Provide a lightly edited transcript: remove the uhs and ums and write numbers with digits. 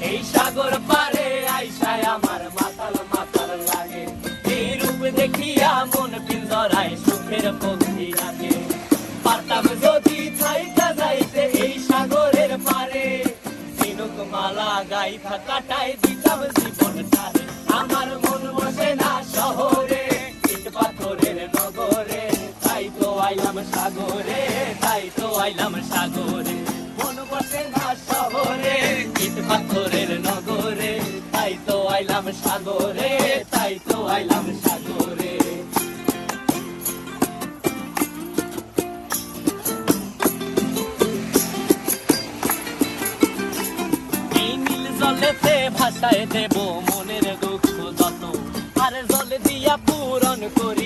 এই সাগর পারে আইসায় আমার মাতাল মাতাল লাগে, এই রূপ দেখিয়া মন পিঞ্জরায় সুখের পক্ষী রাখে। পারতাম যদি থাইকা যাইতে এই সাগরের পারে, ঝিনুক মালা গাইথা কাটাই দিতাম জীবনটারে। আমার মন বসে না শহরে, ইট পাথরের নগরে, তাই তো আইলাম সাগরে, তাই তো আইলাম সাগরে। মন বসে না শহরে, ইট পাথরের নগরে, তাই তো আইলাম সাগরে, তাই তো আইলাম সাগরে। এই নীল জলেতে ভাসায় দেব মনের দুঃখ যত, আর জল দিয়া পূরণ করি